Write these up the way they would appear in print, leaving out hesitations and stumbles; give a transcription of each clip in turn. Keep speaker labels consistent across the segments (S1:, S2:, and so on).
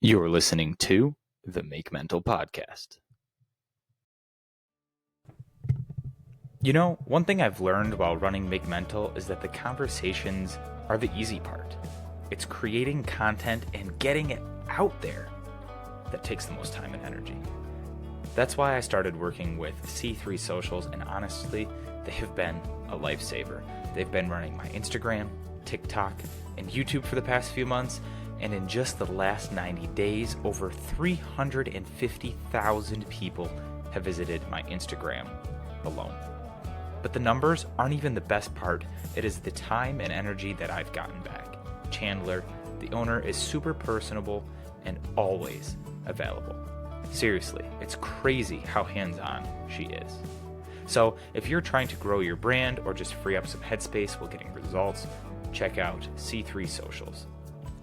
S1: You're listening to the Make Mental Podcast. You know, one thing I've learned while running Make Mental is that the conversations are the easy part. It's creating content and getting it out there that takes the most time and energy. That's why I started working with C3 Socials, and honestly, they have been a lifesaver. They've been running my Instagram, TikTok, and YouTube for the past few months, and in just the last 90 days, over 350,000 people have visited my Instagram alone. But the numbers aren't even the best part. It is the time and energy that I've gotten back. Chandler, the owner, is super personable and always available. Seriously, it's crazy how hands-on she is. So if you're trying to grow your brand or just free up some headspace while getting results, check out C3 Socials.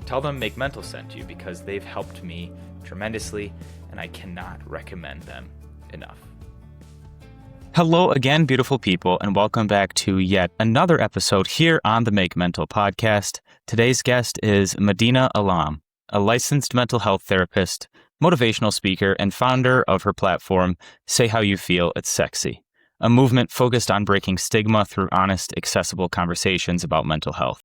S1: Tell them Make Mental sent you because they've helped me tremendously, and I cannot recommend them enough. Hello again, beautiful people, and welcome back to yet another episode here on the Make Mental Podcast. Today's guest is Madina Alam, a licensed mental health therapist, motivational speaker, and founder of her platform, Say How You Feel It's Sexy, a movement focused on breaking stigma through honest, accessible conversations about mental health.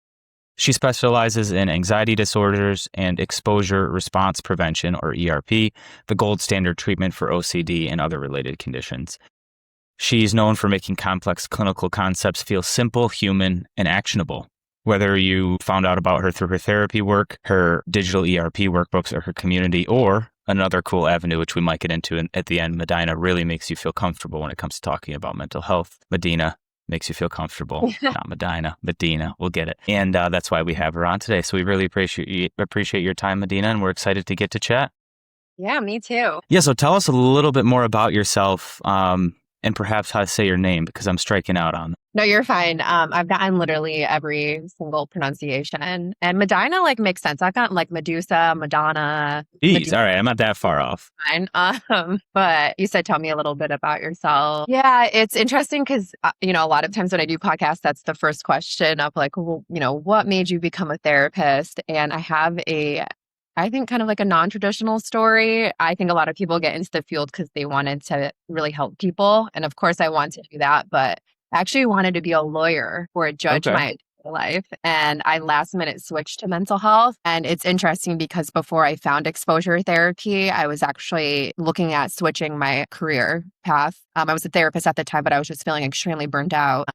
S1: She specializes in anxiety disorders and exposure response prevention, or ERP, the gold standard treatment for OCD and other related conditions. She's known for making complex clinical concepts feel simple, human, and actionable. Whether you found out about her through her therapy work, her digital ERP workbooks, or her community, or another cool avenue, which we might get into at the end, Madina really makes you feel comfortable when it comes to talking about mental health. Madina makes you feel comfortable. Not Madina, we'll get it. And that's why we have her on today. So we really appreciate your time, Madina, and we're excited to get to chat.
S2: Yeah, me too.
S1: Yeah, so tell us a little bit more about yourself and perhaps how to say your name, because I'm striking out on that.
S2: No, you're fine. I've gotten literally every single pronunciation. And Medina makes sense. I've gotten Medusa, Madonna.
S1: Jeez, all right, I'm not that far off.
S2: Fine. But you said, tell me a little bit about yourself. Yeah, it's interesting because, a lot of times when I do podcasts, that's the first question of what made you become a therapist? And I have I think kind of like a non-traditional story. I think a lot of people get into the field because they wanted to really help people. And of course I want to do that, but I actually wanted to be a lawyer or a judge my life. And I last minute switched to mental health. And it's interesting because before I found exposure therapy, I was actually looking at switching my career path. I was a therapist at the time, but I was just feeling extremely burnt out.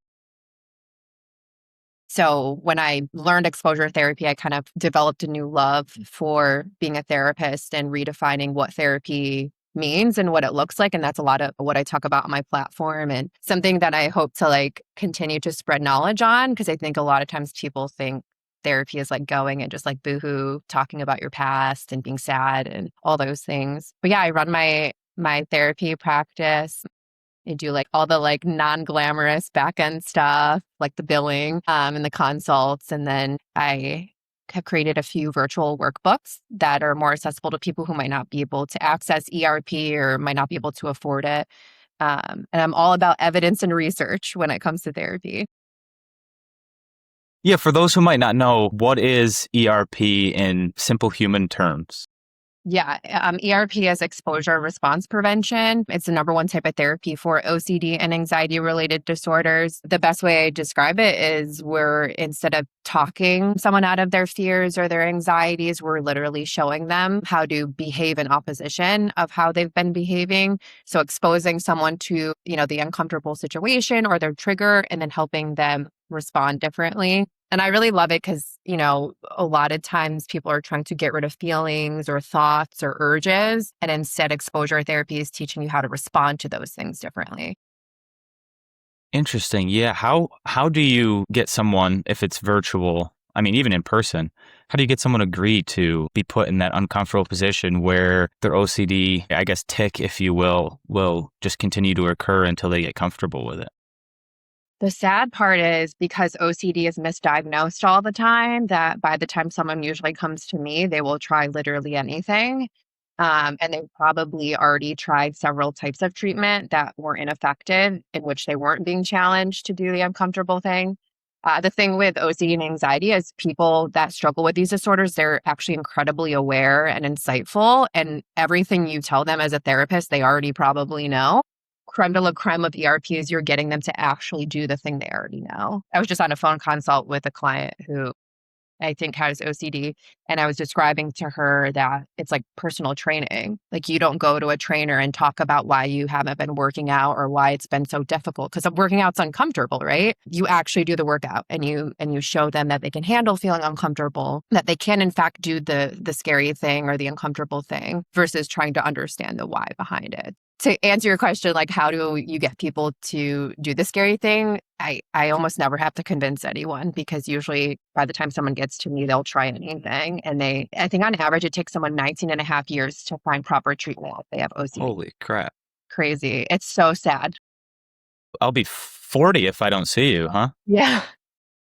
S2: So when I learned exposure therapy, I kind of developed a new love for being a therapist and redefining what therapy means and what it looks like. And that's a lot of what I talk about on my platform, and something that I hope to continue to spread knowledge on, because I think a lot of times people think therapy is going and just boohoo, talking about your past and being sad and all those things. But yeah, I run my therapy practice. I do all the non-glamorous back-end stuff, like the billing and the consults. And then I have created a few virtual workbooks that are more accessible to people who might not be able to access ERP or might not be able to afford it. And I'm all about evidence and research when it comes to therapy.
S1: Yeah, for those who might not know, what is ERP in simple human terms?
S2: Yeah, ERP is exposure response prevention. It's the number one type of therapy for OCD and anxiety-related disorders. The best way I describe it is instead of talking someone out of their fears or their anxieties, we're literally showing them how to behave in opposition of how they've been behaving. So exposing someone to, the uncomfortable situation or their trigger, and then helping them respond differently. And I really love it because, a lot of times people are trying to get rid of feelings or thoughts or urges. And instead, exposure therapy is teaching you how to respond to those things differently.
S1: Interesting. Yeah. How do you get someone, if it's virtual, even in person, how do you get someone to agree to be put in that uncomfortable position where their OCD, tick, if you will just continue to occur until they get comfortable with it?
S2: The sad part is because OCD is misdiagnosed all the time, that by the time someone usually comes to me, they will try literally anything. And they've probably already tried several types of treatment that were ineffective, in which they weren't being challenged to do the uncomfortable thing. The thing with OCD and anxiety is people that struggle with these disorders, they're actually incredibly aware and insightful. And everything you tell them as a therapist, they already probably know. Creme de la creme of ERP is you're getting them to actually do the thing they already know. I was just on a phone consult with a client who I think has OCD. And I was describing to her that it's like personal training. Like you don't go to a trainer and talk about why you haven't been working out or why it's been so difficult because working out's uncomfortable, right? You actually do the workout and you show them that they can handle feeling uncomfortable, that they can in fact do the scary thing or the uncomfortable thing versus trying to understand the why behind it. To answer your question, like how do you get people to do the scary thing? I almost never have to convince anyone because usually by the time someone gets to me, they'll try anything. And I think on average, it takes someone 19 and a half years to find proper treatment if they have OCD.
S1: Holy crap.
S2: Crazy. It's so sad.
S1: I'll be 40 if I don't see you, huh?
S2: Yeah.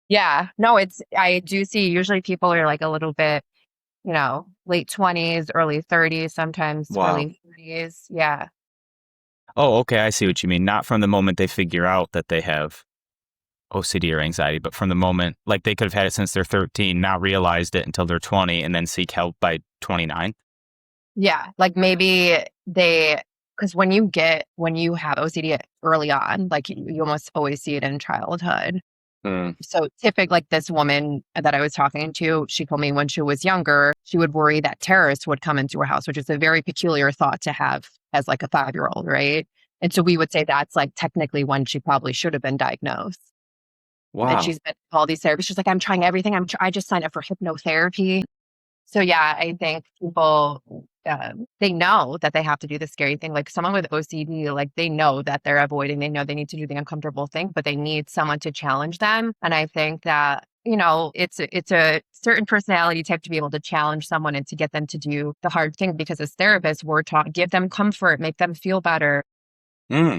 S2: Yeah. No, I do see usually people are like a little bit, late 20s, early 30s, sometimes
S1: Wow.
S2: early 40s. Yeah.
S1: Oh, okay. I see what you mean. Not from the moment they figure out that they have OCD or anxiety, but from the moment, like they could have had it since they're 13, not realized it until they're 20, and then seek help by 29.
S2: Yeah. Like maybe because when you have OCD early on, like you almost always see it in childhood. So typically, like this woman that I was talking to, she told me when she was younger, she would worry that terrorists would come into her house, which is a very peculiar thought to have as like a 5-year-old, right? And so we would say that's like technically when she probably should have been diagnosed.
S1: Wow.
S2: And she's been to all these therapies. She's like, I'm trying everything. I just signed up for hypnotherapy. So yeah, I think people, they know that they have to do the scary thing. Like someone with OCD, like they know that they're avoiding, they know they need to do the uncomfortable thing, but they need someone to challenge them. And I think that, it's a certain personality type to be able to challenge someone and to get them to do the hard thing because as therapists, we're taught, give them comfort, make them feel better. ERP,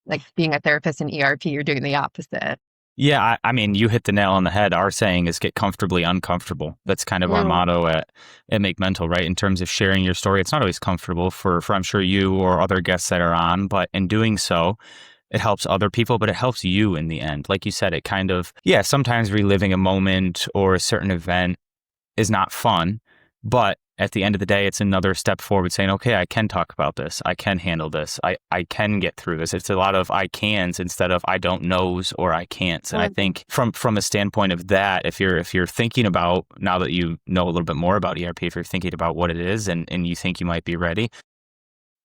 S2: like being a therapist in ERP, you're doing the opposite.
S1: Yeah, I mean, you hit the nail on the head. Our saying is get comfortably uncomfortable. That's kind of our motto at Make Mental, right? In terms of sharing your story, it's not always comfortable for I'm sure you or other guests that are on, but in doing so, it helps other people, but it helps you in the end. Like you said, it kind of, sometimes reliving a moment or a certain event is not fun, but at the end of the day, it's another step forward saying, okay, I can talk about this. I can handle this. I can get through this. It's a lot of I cans instead of I don't knows or I can'ts. And I think from a standpoint of that, if you're thinking about, now that you know a little bit more about ERP, if you're thinking about what it is and you think you might be ready,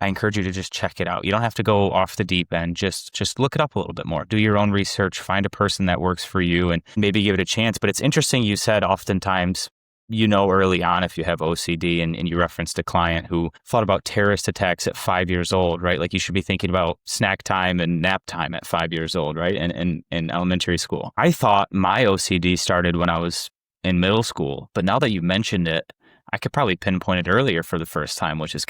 S1: I encourage you to just check it out. You don't have to go off the deep end. Just look it up a little bit more. Do your own research. Find a person that works for you and maybe give it a chance. But it's interesting you said oftentimes, early on if you have OCD and you referenced a client who thought about terrorist attacks at 5 years old, right? Like you should be thinking about snack time and nap time at 5 years old, right? And in elementary school. I thought my OCD started when I was in middle school, but now that you mentioned it, I could probably pinpoint it earlier for the first time, which is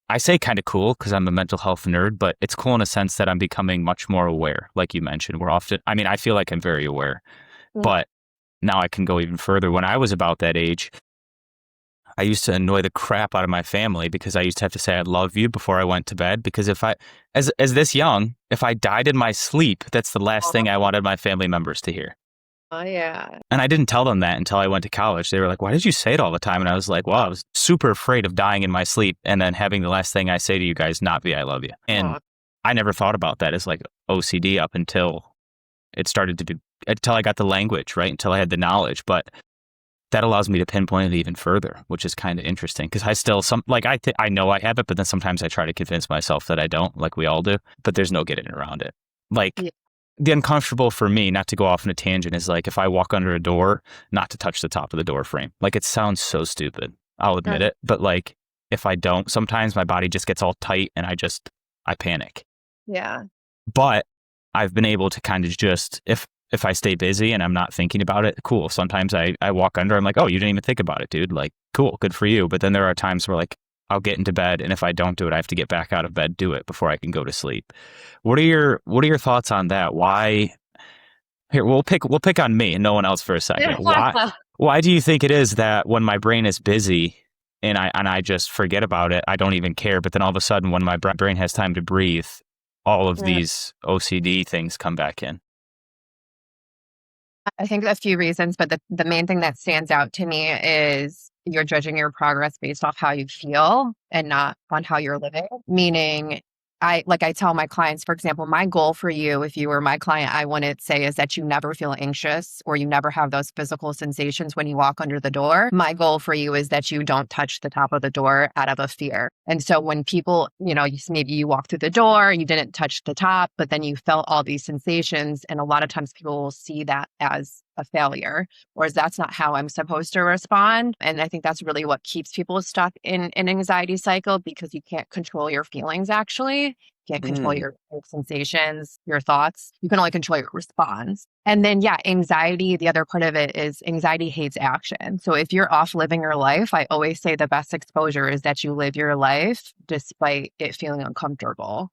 S1: I say kind of cool because I'm a mental health nerd, but it's cool in a sense that I'm becoming much more aware. Like you mentioned, I feel like I'm very aware, but now I can go even further. When I was about that age, I used to annoy the crap out of my family because I used to have to say I love you before I went to bed. Because as this young, if I died in my sleep, that's the last thing I wanted my family members to hear.
S2: Oh, yeah.
S1: And I didn't tell them that until I went to college. They were like, why did you say it all the time? And I was like, well, I was super afraid of dying in my sleep and then having the last thing I say to you guys not be I love you. And I never thought about that as like OCD up until it started to be, until I got the language, right? Until I had the knowledge. But that allows me to pinpoint it even further, which is kind of interesting because I still, I know I have it, but then sometimes I try to convince myself that I don't, like we all do, but there's no getting around it. The uncomfortable for me, not to go off on a tangent, is like if I walk under a door, not to touch the top of the door frame. Like it sounds so stupid. I'll admit it. But like if I don't, sometimes my body just gets all tight and I panic.
S2: Yeah.
S1: But I've been able to kind of just, if I stay busy and I'm not thinking about it, cool. Sometimes I walk under, I'm like, oh, you didn't even think about it, dude. Like, cool, good for you. But then there are times where like, I'll get into bed, and if I don't do it, I have to get back out of bed, do it before I can go to sleep. What are your thoughts on that? Why? Here, we'll pick on me and no one else for a second. Why do you think it is that when my brain is busy and I just forget about it, I don't even care, but then all of a sudden when my brain has time to breathe, all of these OCD things come back in?
S2: I think a few reasons, but the main thing that stands out to me is you're judging your progress based off how you feel and not on how you're living. Meaning, I tell my clients, for example, my goal for you, if you were my client, I wouldn't say is that you never feel anxious or you never have those physical sensations when you walk under the door. My goal for you is that you don't touch the top of the door out of a fear. And so when people, maybe you walk through the door, you didn't touch the top, but then you felt all these sensations. And a lot of times people will see that as a failure, whereas that's not how I'm supposed to respond. And I think that's really what keeps people stuck in an anxiety cycle, because you can't control your feelings actually. You can't control your sensations, your thoughts. You can only control your response. And then, anxiety, the other part of it is anxiety hates action. So if you're off living your life, I always say the best exposure is that you live your life despite it feeling uncomfortable.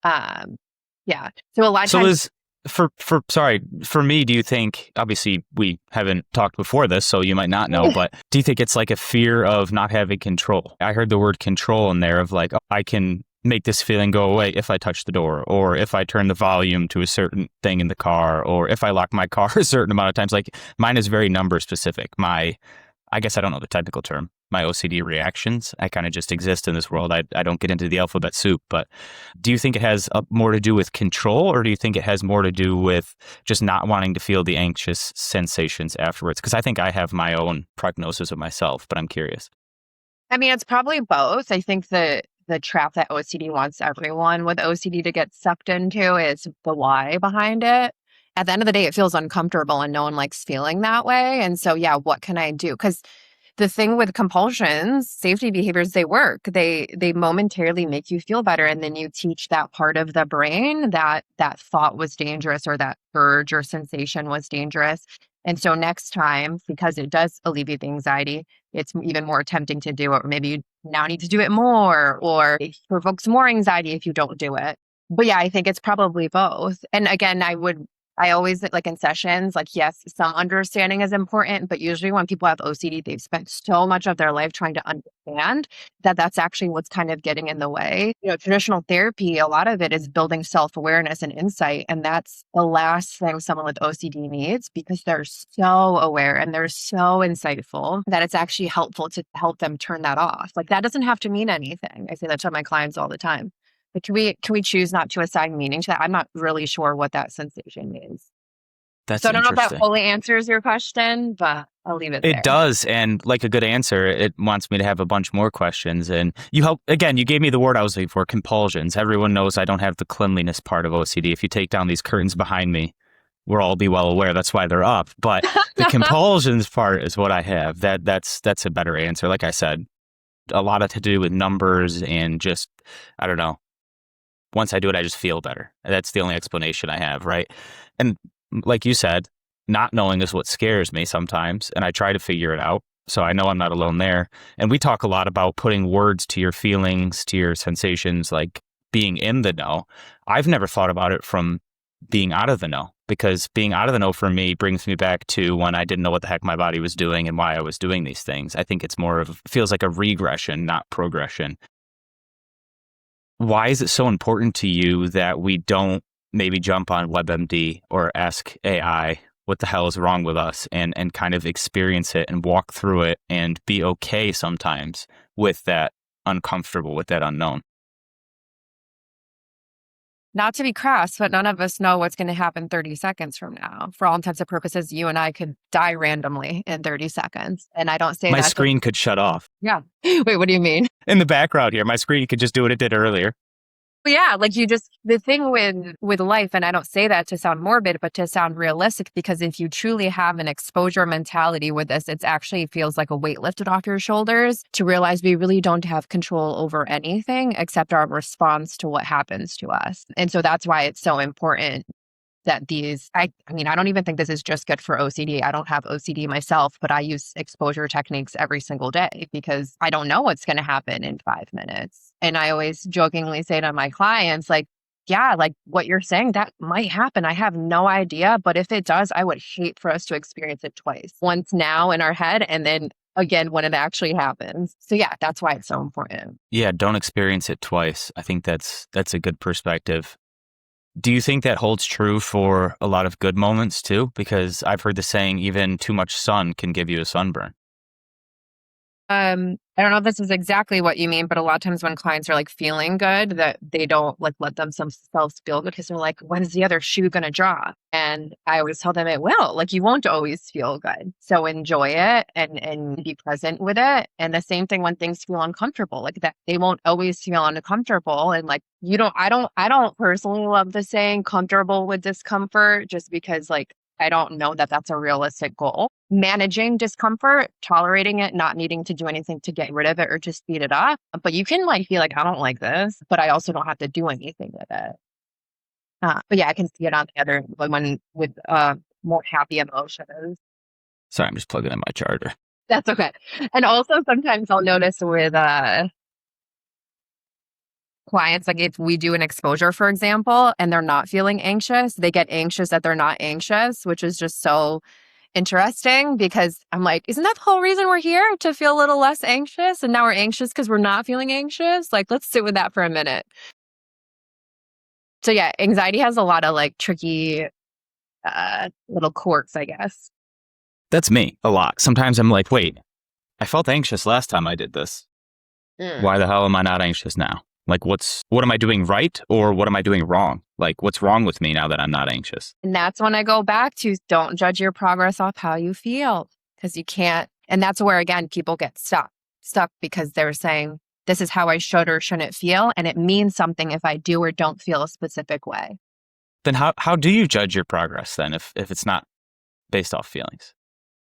S2: So a lot of
S1: So
S2: times.
S1: for me, do you think, obviously we haven't talked before this, so you might not know, but do you think it's like a fear of not having control? I heard the word control in there of like, oh, I can make this feeling go away if I touch the door, or if I turn the volume to a certain thing in the car, or if I lock my car a certain amount of times. Like mine is very number specific. I guess I don't know the technical term, my OCD reactions. I kind of just exist in this world. I don't get into the alphabet soup, but do you think it has more to do with control, or do you think it has more to do with just not wanting to feel the anxious sensations afterwards? Because I think I have my own prognosis of myself, but I'm curious.
S2: I mean, it's probably both. I think the trap that OCD wants everyone with OCD to get sucked into is the why behind it. At the end of the day, it feels uncomfortable and no one likes feeling that way. And so, what can I do? Because the thing with compulsions, safety behaviors, they work. They momentarily make you feel better. And then you teach that part of the brain that thought was dangerous or that urge or sensation was dangerous. And so next time, because it does alleviate the anxiety, it's even more tempting to do it. Or maybe you now need to do it more, or it provokes more anxiety if you don't do it. But I think it's probably both. And again, I always, like in sessions, like, yes, some understanding is important, but usually when people have OCD, they've spent so much of their life trying to understand that that's actually what's kind of getting in the way. Traditional therapy, a lot of it is building self-awareness and insight. And that's the last thing someone with OCD needs, because they're so aware and they're so insightful that it's actually helpful to help them turn that off. Like that doesn't have to mean anything. I say that to my clients all the time. But can we choose not to assign meaning to that? I'm not really sure what that sensation means.
S1: That's
S2: So I don't know if that
S1: interesting.
S2: fully answers your question, but I'll leave it
S1: It
S2: there.
S1: does. And like a good answer, it wants me to have a bunch more questions. And you gave me the word I was looking for, compulsions. Everyone knows I don't have the cleanliness part of OCD. If you take down these curtains behind me, we'll all be well aware that's why they're up. But the compulsions part is what I have. That's a better answer. Like I said, a lot of to do with numbers and just, I don't know. Once I do it, I just feel better. That's the only explanation I have, right? And like you said, not knowing is what scares me sometimes, and I try to figure it out. So I know I'm not alone there. And we talk a lot about putting words to your feelings, to your sensations, like being in the know. I've never thought about it from being out of the know, because being out of the know for me brings me back to when I didn't know what the heck my body was doing and why I was doing these things. I think it's feels like a regression, not progression. Why is it so important to you that we don't maybe jump on WebMD or ask AI what the hell is wrong with us, and kind of experience it and walk through it and be okay sometimes with that uncomfortable, with that unknown?
S2: Not to be crass, but none of us know what's going to happen 30 seconds from now. For all intents and purposes, you and I could die randomly in 30 seconds. And I don't say
S1: My
S2: that.
S1: screen could shut off.
S2: Yeah. Wait, what do you mean?
S1: In the background here, my screen could just do what it did earlier.
S2: Yeah, like the thing with life, and I don't say that to sound morbid, but to sound realistic, because if you truly have an exposure mentality with this, it actually feels like a weight lifted off your shoulders to realize we really don't have control over anything except our response to what happens to us. And so that's why it's so important that I mean, I don't even think this is just good for OCD. I don't have OCD myself, but I use exposure techniques every single day because I don't know what's going to happen in 5 minutes. And I always jokingly say to my clients, like, yeah, like what you're saying, that might happen. I have no idea. But if it does, I would hate for us to experience it twice. Once now in our head, and then again when it actually happens. So yeah, that's why it's so important.
S1: Yeah, don't experience it twice. I think that's a good perspective. Do you think that holds true for a lot of good moments too? Because I've heard the saying, even too much sun can give you a sunburn.
S2: I don't know if this is exactly what you mean, but a lot of times when clients are like feeling good, that they don't like let themselves feel good because they're like, when's the other shoe gonna drop? And I always tell them it will. Like you won't always feel good. So enjoy it and be present with it. And the same thing when things feel uncomfortable, like that they won't always feel uncomfortable. And like I don't personally love the saying comfortable with discomfort just because like I don't know that that's a realistic goal. Managing discomfort, tolerating it, not needing to do anything to get rid of it or to speed it up. But you can like be like, I don't like this, but I also don't have to do anything with it. But yeah, I can see it on the other when with more happy emotions.
S1: Sorry, I'm just plugging in my charger.
S2: That's okay. And also sometimes I'll notice with clients, like if we do an exposure, for example, and they're not feeling anxious, they get anxious that they're not anxious, which is just so interesting because I'm like, isn't that the whole reason we're here to feel a little less anxious? And now we're anxious because we're not feeling anxious. Like, let's sit with that for a minute. So yeah, anxiety has a lot of like tricky little quirks, I guess.
S1: That's me a lot. Sometimes I'm like, wait, I felt anxious last time I did this. Why the hell am I not anxious now? Like, what am I doing right or what am I doing wrong? Like, what's wrong with me now that I'm not anxious?
S2: And that's when I go back to don't judge your progress off how you feel because you can't. And that's where, again, people get stuck because they're saying, this is how I should or shouldn't feel. And it means something if I do or don't feel a specific way.
S1: Then how do you judge your progress then if it's not based off feelings?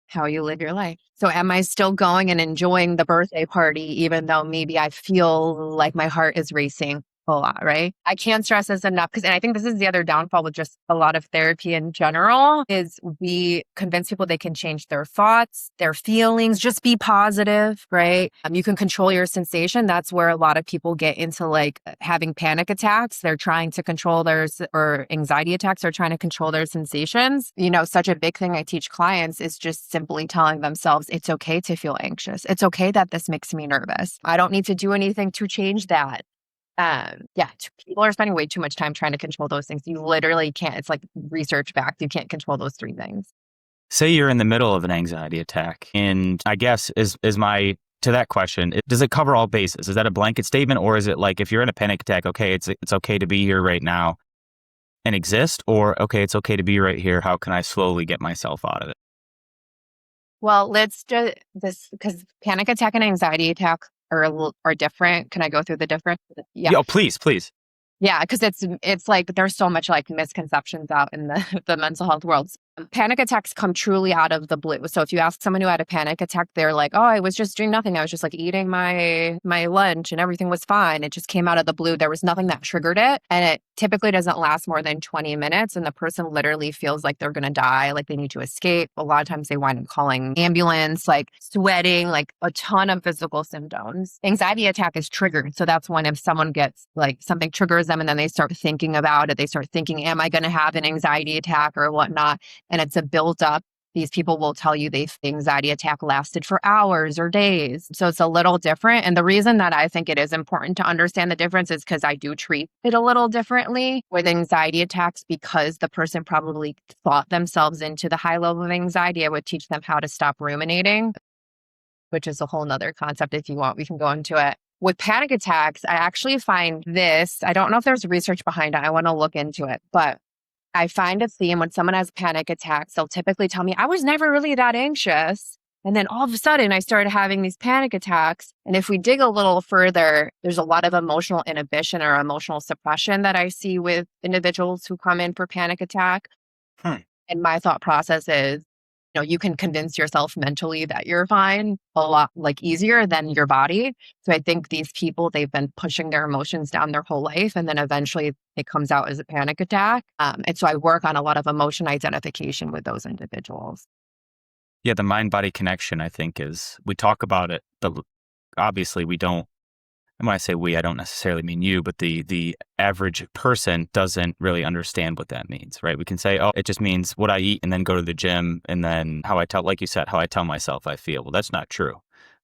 S2: How you live your life. So am I still going and enjoying the birthday party, even though maybe I feel like my heart is racing a lot, right? I can't stress this enough and I think this is the other downfall with just a lot of therapy in general is we convince people they can change their thoughts, their feelings, just be positive, right? You can control your sensation. That's where a lot of people get into like having panic attacks. They're trying to control or anxiety attacks are trying to control their sensations. You know, such a big thing I teach clients is just simply telling themselves it's okay to feel anxious. It's okay that this makes me nervous. I don't need to do anything to change that. Yeah, people are spending way too much time trying to control those things. You literally can't. It's like research backed. You can't control those three things.
S1: Say you're in the middle of an anxiety attack, and I guess is my to that question, does it cover all bases? Is that a blanket statement, or is it like if you're in a panic attack, okay, it's okay to be here right now and exist, or okay, it's okay to be right here. How can I slowly get myself out of it?
S2: Well, let's do this because panic attack and anxiety attack are different. Can I go through the difference? Yeah.
S1: Yeah, please.
S2: Yeah, because it's like there's so much like misconceptions out in the mental health world. Panic attacks come truly out of the blue. So if you ask someone who had a panic attack, they're like, "Oh, I was just doing nothing. I was just like eating my lunch and everything was fine. It just came out of the blue. There was nothing that triggered it." And it typically doesn't last more than 20 minutes and the person literally feels like they're going to die, like they need to escape. A lot of times they wind up calling ambulance, like sweating, like a ton of physical symptoms. Anxiety attack is triggered. So that's when if someone gets like something triggers them and then they start thinking about it, they start thinking, am I going to have an anxiety attack or whatnot? And it's a built up. These people will tell you the anxiety attack lasted for hours or days. So it's a little different. And the reason that I think it is important to understand the difference is because I do treat it a little differently with anxiety attacks because the person probably thought themselves into the high level of anxiety. I would teach them how to stop ruminating, which is a whole nother concept. If you want, we can go into it. With panic attacks, I actually find this, I don't know if there's research behind it. I want to look into it, but I find a theme when someone has panic attacks, they'll typically tell me, I was never really that anxious. And then all of a sudden I started having these panic attacks. And if we dig a little further, there's a lot of emotional inhibition or emotional suppression that I see with individuals who come in for panic attack. And my thought process is, you can convince yourself mentally that you're fine a lot like easier than your body. So I think these people, they've been pushing their emotions down their whole life. And then eventually it comes out as a panic attack. And so I work on a lot of emotion identification with those individuals.
S1: Yeah, the mind-body connection, I think, we talk about it, but obviously we don't. And when I say we, I don't necessarily mean you, but the average person doesn't really understand what that means, right? We can say, oh, it just means what I eat and then go to the gym and then how I tell, like you said, how I tell myself I feel. Well, that's not true.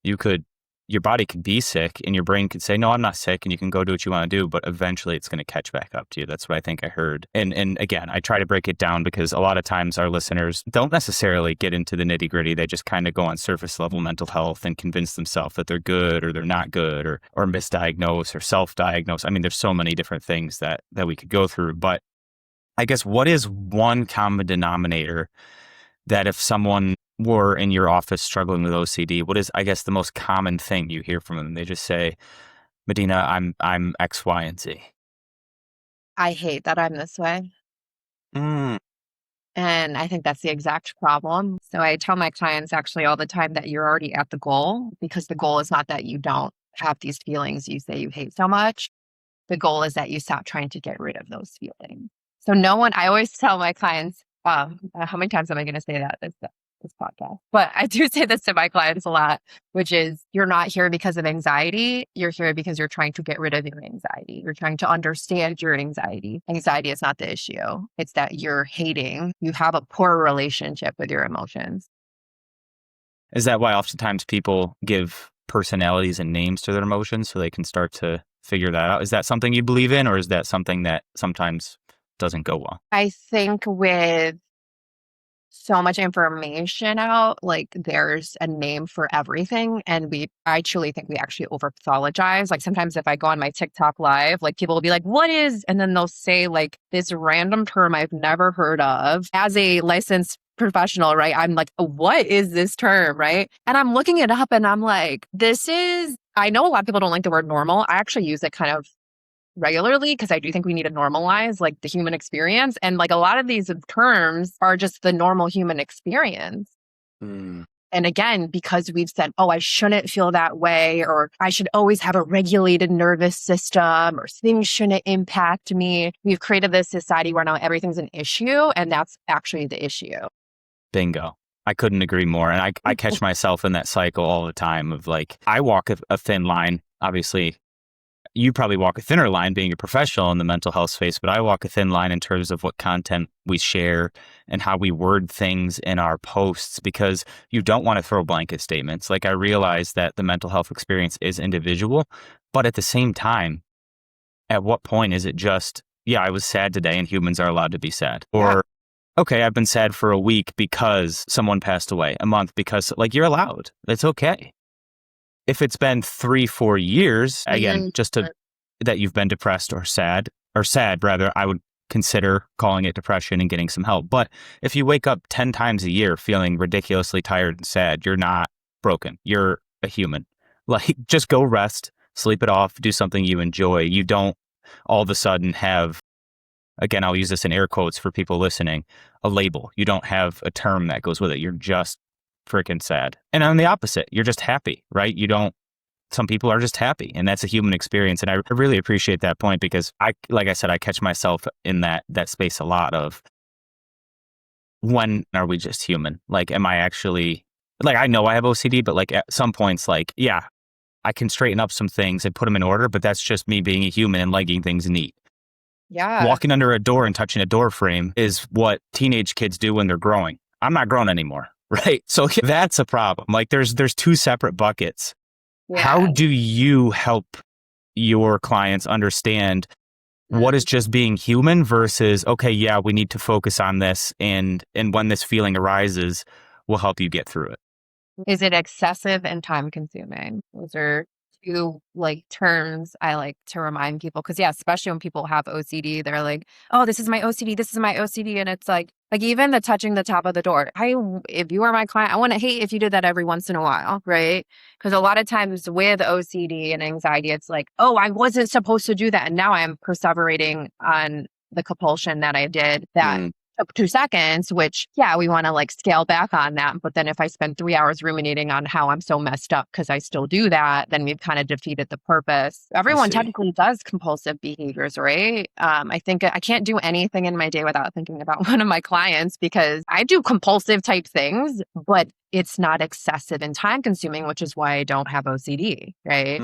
S1: You could your body could be sick and your brain could say, no, I'm not sick, and you can go do what you want to do, but eventually it's going to catch back up to you. That's what I think I heard. And again, I try to break it down because a lot of times our listeners don't necessarily get into the nitty gritty. They just kind of go on surface level mental health and convince themselves that they're good or they're not good or misdiagnose or self-diagnose. I mean, there's so many different things that we could go through, but I guess what is one common denominator that if someone were in your office struggling with OCD, what is, I guess, the most common thing you hear from them? They just say, Madina, I'm X, Y, and Z.
S2: I hate that I'm this way.
S1: Mm.
S2: And I think that's the exact problem. So I tell my clients actually all the time that you're already at the goal, because the goal is not that you don't have these feelings you say you hate so much. The goal is that you stop trying to get rid of those feelings. So I always tell my clients, how many times am I going to say that this podcast? But I do say this to my clients a lot, which is you're not here because of anxiety. You're here because you're trying to get rid of your anxiety. You're trying to understand your anxiety. Anxiety is not the issue. It's that you have a poor relationship with your emotions.
S1: Is that why oftentimes people give personalities and names to their emotions so they can start to figure that out? Is that something you believe in, or is that something that sometimes doesn't go well?
S2: I think with so much information out, like there's a name for everything. And I truly think we actually over pathologize. Like sometimes if I go on my TikTok live, like people will be like, what is, and then they'll say like this random term I've never heard of. As a licensed professional, right? I'm like, what is this term, right? And I'm looking it up and I'm like, I know a lot of people don't like the word normal. I actually use it kind of regularly because I do think we need to normalize like the human experience. And like a lot of these terms are just the normal human experience. Mm. And again, because we've said, oh, I shouldn't feel that way, or I should always have a regulated nervous system, or things shouldn't impact me. We've created this society where now everything's an issue, and that's actually the issue.
S1: Bingo. I couldn't agree more. And I catch myself in that cycle all the time of like, I walk a thin line. Obviously, you probably walk a thinner line being a professional in the mental health space, but I walk a thin line in terms of what content we share and how we word things in our posts, because you don't want to throw blanket statements. Like, I realize that the mental health experience is individual, but at the same time, at what point is it just, yeah, I was sad today and humans are allowed to be sad? Or, okay, I've been sad for a week because someone passed away, a month because, like, you're allowed. It's okay. If it's been 3-4 years, again, that you've been depressed or sad rather, I would consider calling it depression and getting some help. But if you wake up 10 times a year feeling ridiculously tired and sad, you're not broken. You're a human. Like, just go rest, sleep it off, do something you enjoy. You don't all of a sudden have, again, I'll use this in air quotes for people listening, a label. You don't have a term that goes with it. You're just freaking sad. And on the opposite, you're just happy, right? Some people are just happy, and that's a human experience. And I really appreciate that point, because like I said, I catch myself in that space a lot of, when are we just human? Like, am I actually, like, I know I have OCD, but like at some points, like, yeah, I can straighten up some things and put them in order, but that's just me being a human and liking things neat.
S2: Yeah.
S1: Walking under a door and touching a door frame is what teenage kids do when they're growing. I'm not grown anymore. Right. So that's a problem. Like, there's two separate buckets. Yeah. How do you help your clients understand what is just being human versus, okay, yeah, we need to focus on this, and when this feeling arises, we'll help you get through it?
S2: Is it excessive and time consuming? Those are two like terms I like to remind people, because especially when people have OCD, they're like, oh, this is my OCD, this is my OCD. And it's like even the touching the top of the door. If you are my client, I want to hate if you did that every once in a while, right? Because a lot of times with OCD and anxiety, it's like, oh, I wasn't supposed to do that. And now I'm perseverating on the compulsion that I did that took 2 seconds, which, we want to like scale back on that. But then if I spend 3 hours ruminating on how I'm so messed up because I still do that, then we've kind of defeated the purpose. Everyone technically does compulsive behaviors, right? I think I can't do anything in my day without thinking about one of my clients, because I do compulsive type things, but it's not excessive and time consuming, which is why I don't have OCD, right?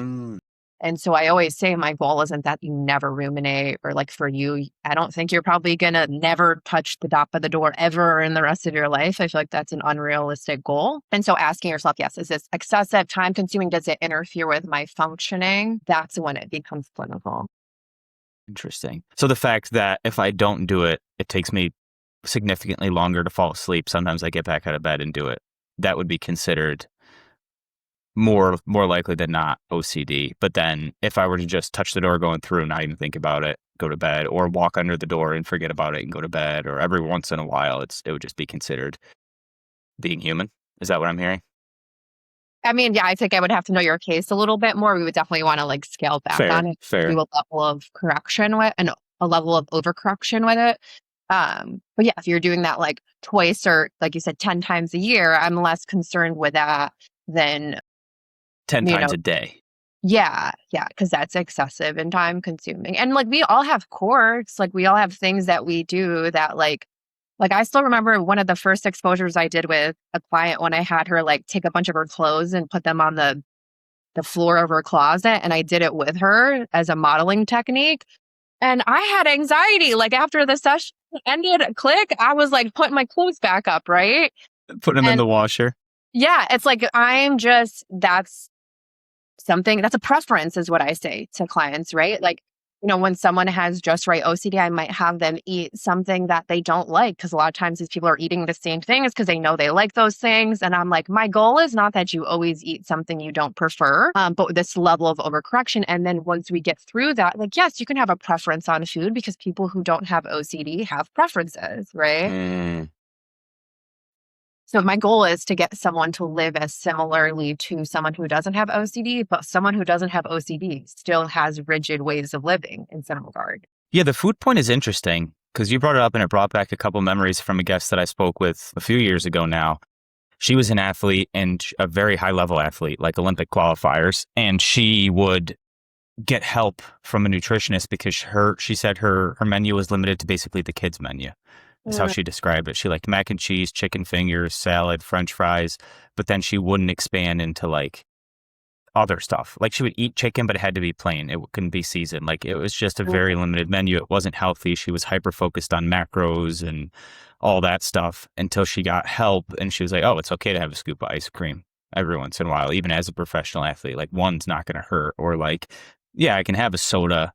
S2: And so I always say my goal isn't that you never ruminate, or like for you, I don't think you're probably going to never touch the top of the door ever in the rest of your life. I feel like that's an unrealistic goal. And so asking yourself, yes, is this excessive, time consuming? Does it interfere with my functioning? That's when it becomes clinical.
S3: Interesting. So the fact that if I don't do it, it takes me significantly longer to fall asleep. Sometimes I get back out of bed and do it. That would be considered more likely than not OCD. But then if I were to just touch the door going through, not even think about it, go to bed, or walk under the door and forget about it and go to bed, or every once in a while, it would just be considered being human. Is that what I'm hearing?
S2: I mean, yeah, I think I would have to know your case a little bit more. We would definitely want to like scale back on it,
S3: Fair.
S2: do a level of correction with, and a level of overcorrection with it. But yeah, if you're doing that like twice or like you said, 10 times a year, I'm less concerned with that than
S3: 10 times a day.
S2: Yeah, because that's excessive and time consuming. And like we all have quirks, like we all have things that we do that like I still remember one of the first exposures I did with a client when I had her like take a bunch of her clothes and put them on the floor of her closet, and I did it with her as a modeling technique. And I had anxiety. Like after the session ended, click, I was like putting my clothes back up, right?
S3: Putting them in the washer.
S2: Yeah, it's like that's something, that's a preference is what I say to clients, right? Like, when someone has just right OCD, I might have them eat something that they don't like, because a lot of times these people are eating the same things because they know they like those things. And I'm like, my goal is not that you always eat something you don't prefer, but this level of overcorrection. And then once we get through that, like, yes, you can have a preference on food because people who don't have OCD have preferences, right? So my goal is to get someone to live as similarly to someone who doesn't have OCD, but someone who doesn't have OCD still has rigid ways of living in some regard.
S3: Yeah, the food point is interesting because you brought it up and it brought back a couple memories from a guest that I spoke with a few years ago now. She was an athlete and a very high level athlete, like Olympic qualifiers, and she would get help from a nutritionist because she said her menu was limited to basically the kids' menu. Is how she described it. She liked mac and cheese, chicken fingers, salad, French fries, but then she wouldn't expand into like other stuff. Like she would eat chicken, but it had to be plain. It couldn't be seasoned. Like it was just a very limited menu. It wasn't healthy. She was hyper focused on macros and all that stuff until she got help. And she was like, oh, it's okay to have a scoop of ice cream every once in a while, even as a professional athlete. Like one's not going to hurt. Or like, yeah, I can have a soda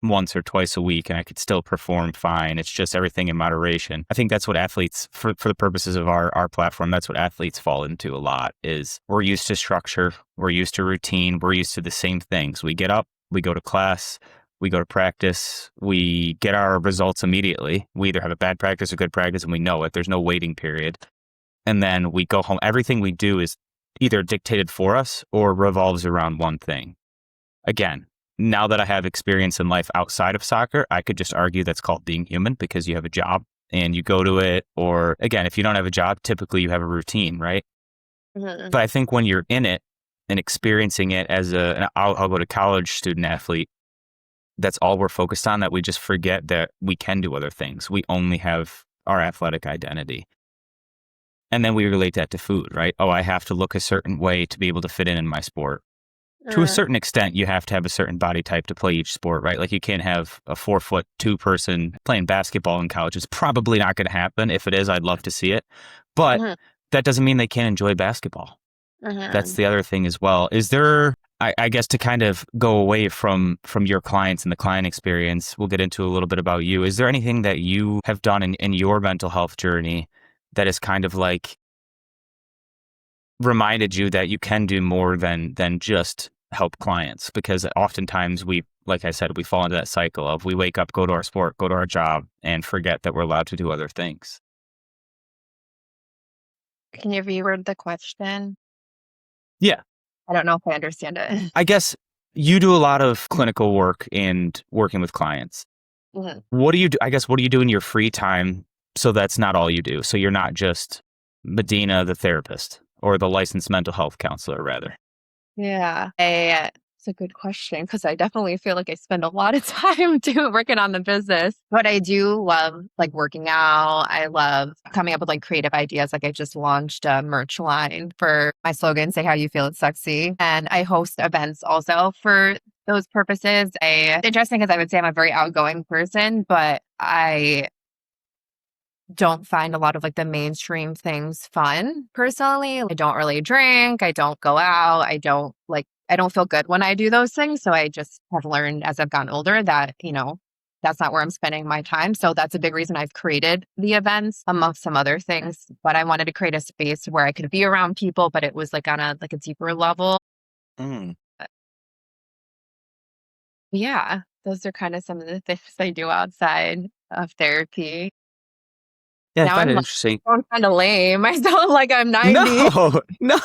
S3: once or twice a week and I could still perform fine. It's just everything in moderation. I think that's what athletes, for the purposes of our platform, that's what athletes fall into a lot is we're used to structure, we're used to routine, we're used to the same things. We get up, we go to class, we go to practice, we get our results immediately. We either have a bad practice or good practice and we know it. There's no waiting period. And then we go home. Everything we do is either dictated for us or revolves around one thing. Again, now that I have experience in life outside of soccer, I could just argue that's called being human because you have a job and you go to it. Or again, if you don't have a job, typically you have a routine, right? But I think when you're in it and experiencing it as I'll go to college student athlete, that's all we're focused on, that we just forget that we can do other things. We only have our athletic identity. And then we relate that to food, right? Oh, I have to look a certain way to be able to fit in my sport. To a certain extent, you have to have a certain body type to play each sport, right? Like you can't have a 4'2" person playing basketball in college. It's probably not going to happen. If it is, I'd love to see it. But that doesn't mean they can't enjoy basketball. That's the other thing as well. Is there, I guess, to kind of go away from your clients and the client experience, we'll get into a little bit about you. Is there anything that you have done in your mental health journey that is kind of like reminded you that you can do more than just help clients? Because oftentimes like I said, we fall into that cycle of we wake up, go to our sport, go to our job, and forget that we're allowed to do other things.
S2: Can you reword the question?
S3: Yeah.
S2: I don't know if I understand it.
S3: I guess you do a lot of clinical work and working with clients. What do you do? I guess, what do you do in your free time? So that's not all you do. So you're not just Madina, the therapist, or the licensed mental health counselor, rather.
S2: Yeah. I It's a good question because I definitely feel like I spend a lot of time working on the business. But I do love like working out. I love coming up with like creative ideas. Like I just launched a merch line for my slogan, "Say How You Feel It's Sexy." And I host events also for those purposes. It's interesting because I would say I'm a very outgoing person, but I don't find a lot of like the mainstream things fun personally. I don't really drink. I don't go out. I don't feel good when I do those things. So I just have learned as I've gotten older that, that's not where I'm spending my time. So that's a big reason I've created the events amongst some other things. But I wanted to create a space where I could be around people, but it was like on a deeper level.
S3: Mm.
S2: Yeah, those are kind of some of the things I do outside of therapy.
S3: Yeah, I
S2: Now
S3: find
S2: I'm
S3: it
S2: like,
S3: interesting.
S2: I'm kind of lame. I sound like I'm 90.
S3: No, no.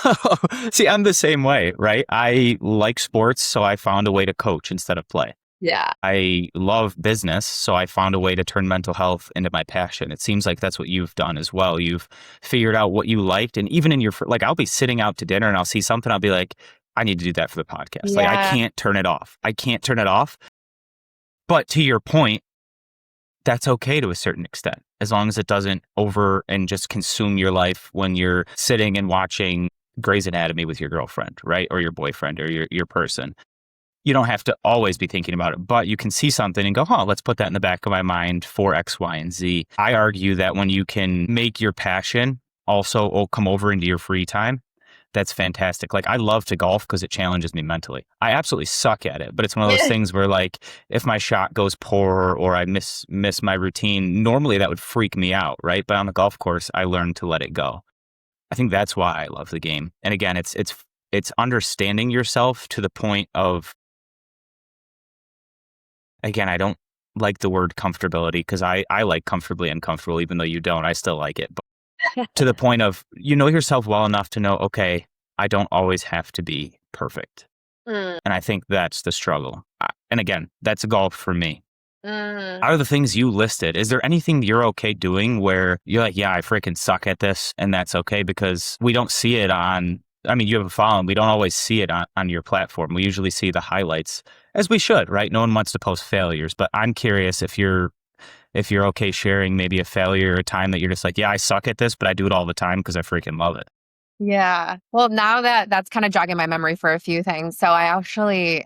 S3: See, I'm the same way, right? I like sports, so I found a way to coach instead of play.
S2: Yeah.
S3: I love business, so I found a way to turn mental health into my passion. It seems like that's what you've done as well. You've figured out what you liked, and even in your like, I'll be sitting out to dinner and I'll see something, I'll be like, I need to do that for the podcast. Like, I
S2: Yeah.
S3: can't turn it off. I can't turn it off. But to your point, that's okay to a certain extent, as long as it doesn't over and just consume your life when you're sitting and watching Grey's Anatomy with your girlfriend, right? Or your boyfriend or your person. You don't have to always be thinking about it, but you can see something and go, let's put that in the back of my mind for X, Y, and Z. I argue that when you can make your passion also come over into your free time, that's fantastic. Like, I love to golf because it challenges me mentally. I absolutely suck at it, but it's one of those things where, like, if my shot goes poor or I miss my routine, normally that would freak me out, right? But on the golf course, I learned to let it go. I think that's why I love the game. And again, it's understanding yourself to the point of, again, I don't like the word comfortability because I like comfortably uncomfortable, even though you don't. I still like it. But to the point of, you know yourself well enough to know, okay, I don't always have to be perfect. And I think that's the struggle. And again, that's golf for me. Out of the things you listed, is there anything you're okay doing where you're like, yeah, I freaking suck at this, and that's okay? Because we don't see it you have a following, we don't always see it on your platform. We usually see the highlights, as we should, right? No one wants to post failures, but I'm curious if you're okay sharing maybe a failure or a time that you're just like, yeah, I suck at this, but I do it all the time because I freaking love it.
S2: Yeah. Well, now that's kind of jogging my memory for a few things. So I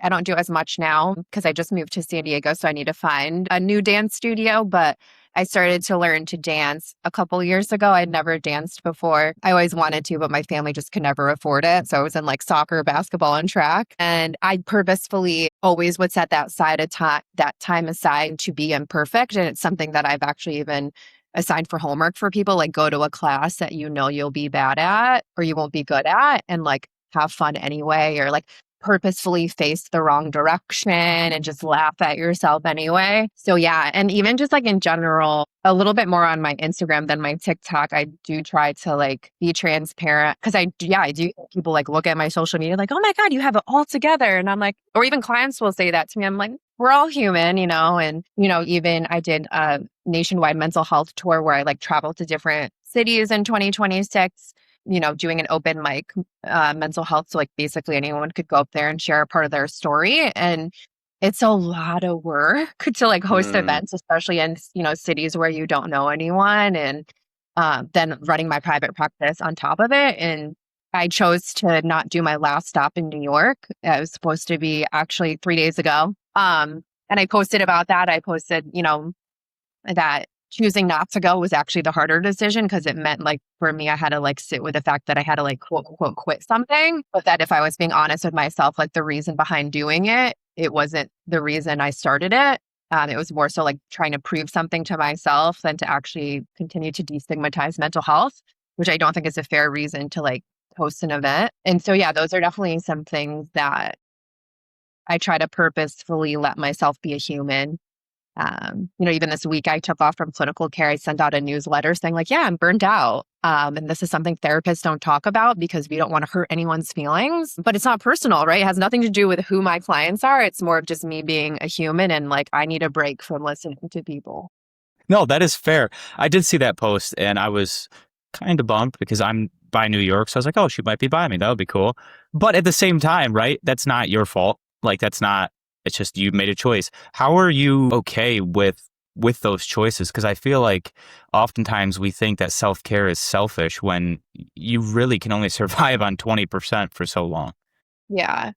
S2: don't do as much now because I just moved to San Diego. So I need to find a new dance studio. But I started to learn to dance a couple years ago. I'd never danced before. I always wanted to, but my family just could never afford it. So I was in like soccer, basketball, and track. And I purposefully always would set that time aside to be imperfect. And it's something that I've actually even assigned for homework for people, like go to a class that you'll be bad at or you won't be good at and like have fun anyway, or like purposefully face the wrong direction and just laugh at yourself anyway. So yeah, and even just like in general, a little bit more on my Instagram than my TikTok, I do try to like be transparent because I do. People like look at my social media like, oh my God, you have it all together. And I'm like, or even clients will say that to me. I'm like, we're all human, and, even I did a nationwide mental health tour where I like traveled to different cities in 2026, doing an open mic mental health. So like basically anyone could go up there and share a part of their story. And it's a lot of work to like host events, especially in, cities where you don't know anyone. And then running my private practice on top of it. And I chose to not do my last stop in New York. It was supposed to be actually 3 days ago. And I posted about that. I posted, that choosing not to go was actually the harder decision because it meant like for me, I had to like sit with the fact that I had to like quote unquote quit something. But that if I was being honest with myself, like the reason behind doing it, it wasn't the reason I started it. It was more so like trying to prove something to myself than to actually continue to destigmatize mental health, which I don't think is a fair reason to like host an event. And so, yeah, those are definitely some things that I try to purposefully let myself be a human. Even this week I took off from clinical care. I sent out a newsletter saying like, yeah, I'm burned out. And this is something therapists don't talk about because we don't want to hurt anyone's feelings, but it's not personal, right? It has nothing to do with who my clients are. It's more of just me being a human and like, I need a break from listening to people.
S3: No, that is fair. I did see that post and I was kind of bummed because I'm by New York. So I was like, oh, she might be by me. That would be cool. But at the same time, right? That's not your fault. Like that's not, it's just you made a choice. How are you okay with those choices? Because I feel like oftentimes we think that self-care is selfish when you really can only survive on 20% for so long.
S2: Yeah.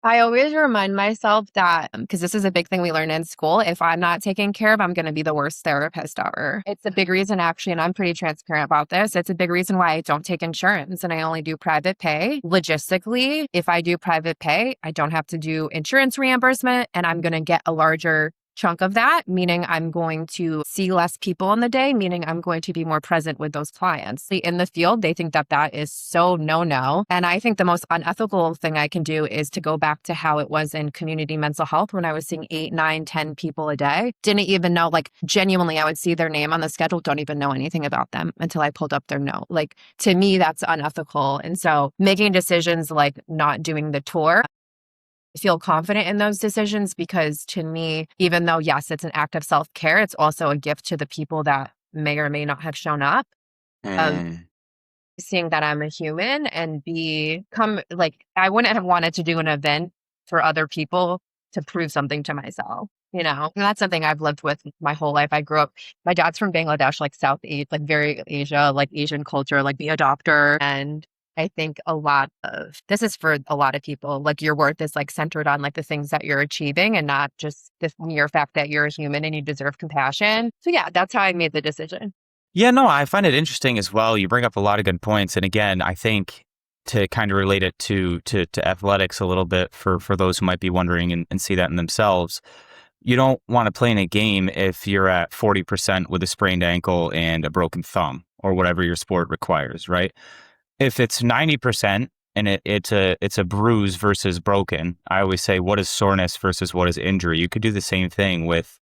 S2: I always remind myself that, because this is a big thing we learn in school, if I'm not taken care of, I'm going to be the worst therapist ever. It's a big reason, actually, and I'm pretty transparent about this. It's a big reason why I don't take insurance and I only do private pay. Logistically, if I do private pay, I don't have to do insurance reimbursement, and I'm going to get a larger chunk of that, meaning I'm going to see less people in the day, meaning I'm going to be more present with those clients. In the field, they think that that is so no. And I think the most unethical thing I can do is to go back to how it was in community mental health when I was seeing 8, 9, 10 people a day. Didn't even know, like genuinely, I would see their name on the schedule, don't even know anything about them until I pulled up their note. Like to me, that's unethical. And so making decisions like not doing the tour, feel confident in those decisions, because to me, even though, yes, it's an act of self-care, it's also a gift to the people that may or may not have shown up. Seeing that I'm a human and become like, I wouldn't have wanted to do an event for other people to prove something to myself, you know? And that's something I've lived with my whole life. I grew up, my dad's from Bangladesh, like South East, like very Asia, like Asian culture, like be a doctor. And I think a lot of this is for a lot of people, like your worth is like centered on like the things that you're achieving and not just the mere fact that you're a human and you deserve compassion. So yeah, that's how I made the decision.
S3: Yeah, no, I find it interesting as well. You bring up a lot of good points. And again, I think to kind of relate it to athletics a little bit for those who might be wondering and see that in themselves, you don't want to play in a game if you're at 40% with a sprained ankle and a broken thumb or whatever your sport requires, right? If it's 90% and it's a bruise versus broken, I always say, what is soreness versus what is injury? You could do the same thing with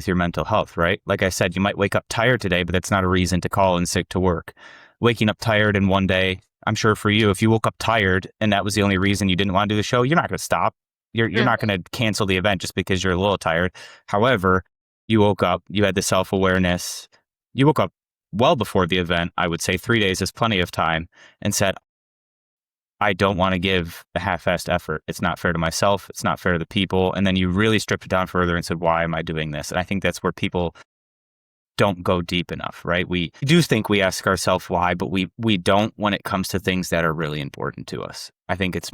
S3: your mental health, right? Like I said, you might wake up tired today, but that's not a reason to call in sick to work. Waking up tired in one day, I'm sure for you, if you woke up tired and that was the only reason you didn't want to do the show, you're not going to stop. You're not going to cancel the event just because you're a little tired. However, you woke up, you had the self-awareness, you woke up well before the event, I would say 3 days is plenty of time, and said, I don't want to give a half-assed effort. It's not fair to myself. It's not fair to the people. And then you really stripped it down further and said, why am I doing this? And I think that's where people don't go deep enough, right? We do think we ask ourselves why, but we don't when it comes to things that are really important to us. I think it's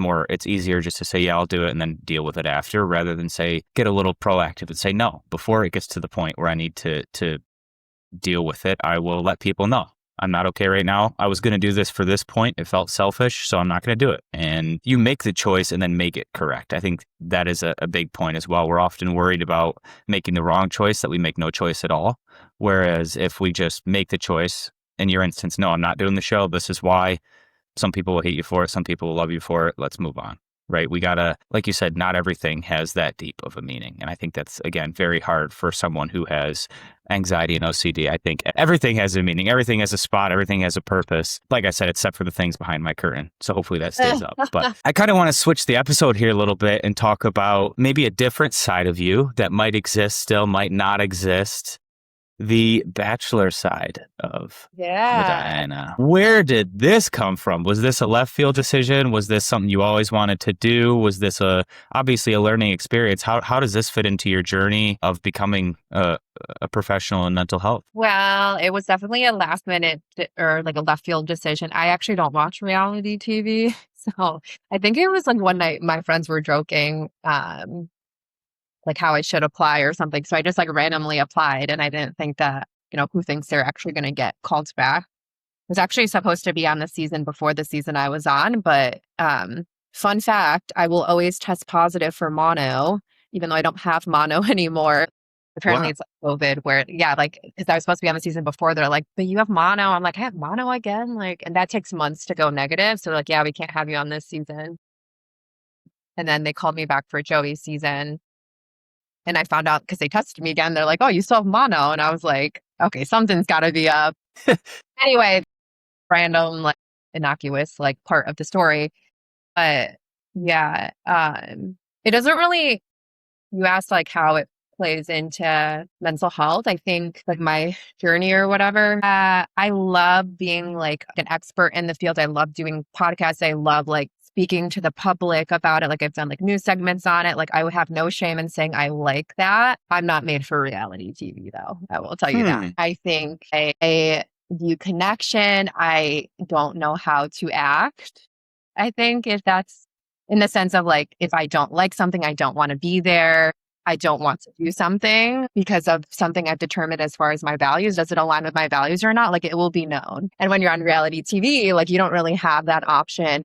S3: easier just to say, yeah, I'll do it and then deal with it after, rather than say, get a little proactive and say, no, before it gets to the point where I need to deal with it, I will let people know. I'm not okay right now. I was going to do this for this point. It felt selfish, so I'm not going to do it. And you make the choice and then make it correct. I think that is a big point as well. We're often worried about making the wrong choice, that we make no choice at all. Whereas if we just make the choice, in your instance, no, I'm not doing the show. This is why. Some people will hate you for it. Some people will love you for it. Let's move on. Right? We gotta, like you said, not everything has that deep of a meaning. And I think that's, again, very hard for someone who has anxiety and OCD. I think everything has a meaning. Everything has a spot. Everything has a purpose. Like I said, except for the things behind my curtain. So hopefully that stays up. But I kind of want to switch the episode here a little bit and talk about maybe a different side of you that might exist still, might not exist. The Bachelor side of Madina. Where did this come from? Was this a left field decision? Was this something you always wanted to do? Was this obviously a learning experience? How does this fit into your journey of becoming a professional in mental health?
S2: Well, it was definitely a last minute or like a left field decision. I actually don't watch reality TV. So I think it was like one night my friends were joking, like how I should apply or something. So I just like randomly applied, and I didn't think that, who thinks they're actually going to get called back. I was actually supposed to be on the season before the season I was on, but fun fact, I will always test positive for mono, even though I don't have mono anymore. Apparently It's like COVID where, because I was supposed to be on the season before, they're like, but you have mono. I'm like, I have mono again? And that takes months to go negative. So they're like, yeah, we can't have you on this season. And then they called me back for Joey's season. And I found out because they tested me again. They're like, oh, you still have mono. And I was like, okay, something's got to be up. Anyway, random, like innocuous, like part of the story. But yeah, it doesn't really, you asked like how it plays into mental health. I think like my journey or whatever, I love being like an expert in the field. I love doing podcasts. I love like speaking to the public about it. Like I've done like news segments on it. Like I would have no shame in saying I like that. I'm not made for reality TV though. I will tell you that. I think I view connection. I don't know how to act. I think if that's in the sense of like, if I don't like something, I don't want to be there. I don't want to do something because of something I've determined as far as my values. Does it align with my values or not? Like it will be known. And when you're on reality TV, like you don't really have that option.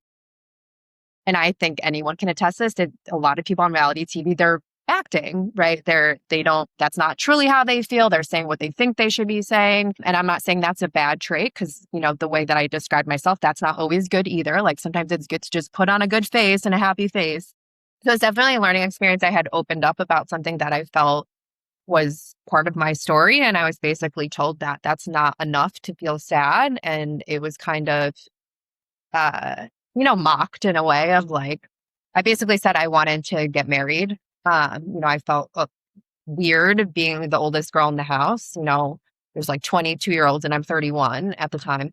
S2: And I think anyone can attest this that a lot of people on reality TV, they're acting, right? That's not truly how they feel. They're saying what they think they should be saying. And I'm not saying that's a bad trait because, the way that I described myself, that's not always good either. Like sometimes it's good to just put on a good face and a happy face. So it's definitely a learning experience. I had opened up about something that I felt was part of my story. And I was basically told that that's not enough to feel sad. And it was kind of, mocked in a way of like, I basically said I wanted to get married. I felt weird being the oldest girl in the house. There's like 22-year-olds and I'm 31 at the time.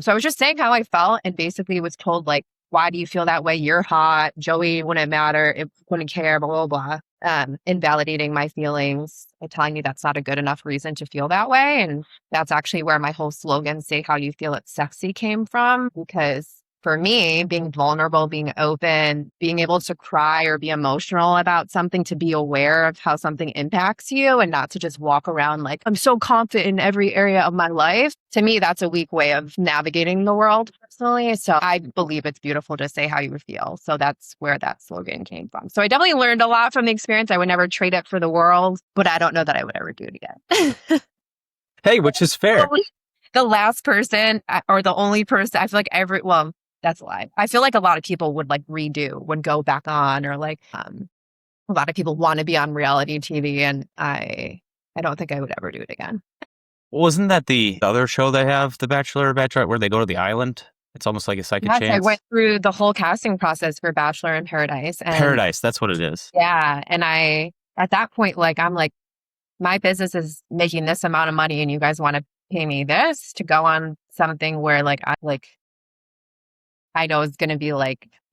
S2: So I was just saying how I felt and basically was told like, why do you feel that way? You're hot. Joey wouldn't matter. It wouldn't care, blah, blah, blah. Invalidating my feelings and telling me that's not a good enough reason to feel that way. And that's actually where my whole slogan, say how you feel it's sexy, came from. Because for me, being vulnerable, being open, being able to cry or be emotional about something, to be aware of how something impacts you and not to just walk around like, I'm so confident in every area of my life. To me, that's a weak way of navigating the world personally. So I believe it's beautiful to say how you feel. So that's where that slogan came from. So I definitely learned a lot from the experience. I would never trade it for the world, but I don't know that I would ever do it again.
S3: Hey, which is fair.
S2: The last person or the only person, I feel like that's a lie. I feel like a lot of people would would go back on, or a lot of people want to be on reality TV, and I don't think I would ever do it again.
S3: Wasn't that the other show they have, The Bachelor or Bachelorette, where they go to the island? It's almost like a second chance.
S2: I went through the whole casting process for Bachelor in Paradise. And
S3: Paradise, that's what it is.
S2: Yeah, and at that point, I'm like, my business is making this amount of money, and you guys want to pay me this to go on something where I know it's going to be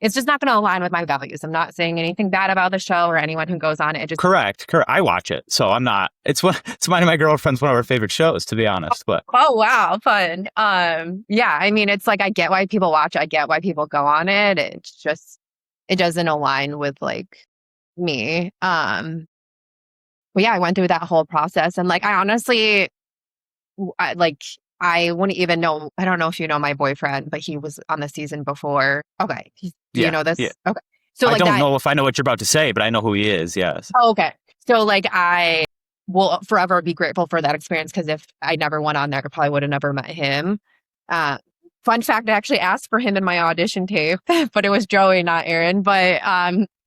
S2: it's just not going to align with my values. I'm not saying anything bad about the show or anyone who goes on it.
S3: Correct. I watch it. So I'm not, it's mine and my girlfriend's one of our favorite shows, to be honest. But
S2: oh, wow. Fun. Yeah. I mean, it's I get why people watch. I get why people go on it. It's just, it doesn't align with me. But yeah, I went through that whole process and I honestly, I wouldn't even know. I don't know if you know my boyfriend, but he was on the season before. Okay. Do you know this?
S3: Yeah.
S2: Okay. So
S3: I don't know if I know what you're about to say, but I know who he is. Yes.
S2: Oh, okay. So I will forever be grateful for that experience, because if I never went on there, I probably would have never met him. Fun fact, I actually asked for him in my audition tape, but it was Joey, not Aaron. But